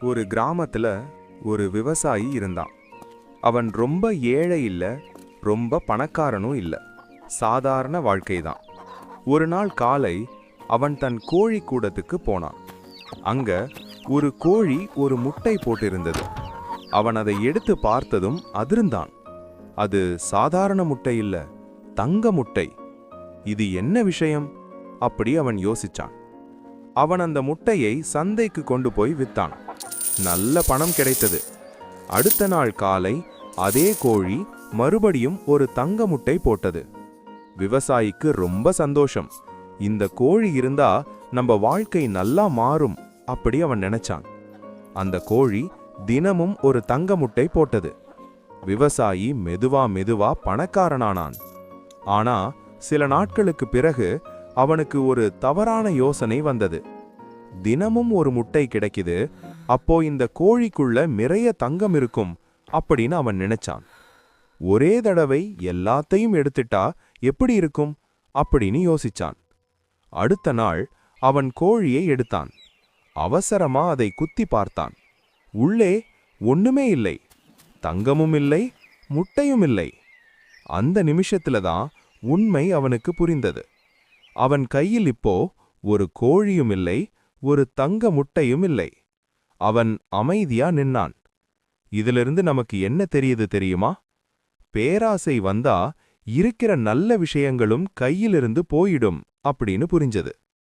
ஒரு கிராமத்துல ஒரு விவசாயி இருந்தான். அவன் ரொம்ப ஏழை இல்ல, ரொம்ப பணக்காரனும் இல்ல. சாதாரண வாழ்க்கைதான். ஒரு நாள் காலை அவன் தன் கோழி கூடத்துக்கு போனான். அங்க ஒரு கோழி ஒரு முட்டை போட்டிருந்தது. அவன் அதை எடுத்து பார்த்ததும் அதிர்ந்தான். அது சாதாரண முட்டை இல்ல, தங்க முட்டை. இது என்ன விஷயம்? அப்படி அவன் யோசிச்சான். அவன் அந்த முட்டையை சந்தைக்கு கொண்டு போய் வித்தான். நல்ல பணம் கிடைத்தது. அடுத்த நாள் காலை அதே கோழி மறுபடியும் ஒரு தங்க முட்டை போட்டது. விவசாயிக்கு ரொம்ப சந்தோஷம். இந்த கோழி இருந்தா நம்ம வாழ்க்கை நல்லா மாறும் அப்படி அவன் நினைச்சான். அந்த கோழி தினமும் ஒரு தங்க முட்டை போட்டது. விவசாயி மெதுவா பணக்காரனானான். ஆனா சில நாட்களுக்கு பிறகு அவனுக்கு ஒரு தவறான யோசனை வந்தது. தினமும் ஒரு முட்டை கிடைக்குது, அப்போ இந்த கோழிக்குள்ள நிறைய தங்கம் இருக்கும் அப்படின்னு அவன் நினைச்சான். ஒரே தடவை எல்லாத்தையும் எடுத்துட்டா எப்படி இருக்கும் அப்படின்னு யோசிச்சான். அடுத்த நாள் அவன் கோழியை எடுத்தான். அவசரமா அதை குத்தி பார்த்தான். உள்ளே ஒண்ணுமே இல்லை. தங்கமும் இல்லை, முட்டையும் இல்லை. அந்த நிமிஷத்துல தான் உண்மை அவனுக்கு புரிந்தது. அவன் கையில் இப்போ ஒரு கோழியும் இல்லை, ஒரு தங்க முட்டையும் இல்லை. அவன் அமைதியா நின்னான். இதிலிருந்து நமக்கு என்ன தெரியுது தெரியுமா? பேராசை வந்தா இருக்கிற நல்ல விஷயங்களும் கையிலிருந்து போயிடும் அப்படின்னு புரிஞ்சது.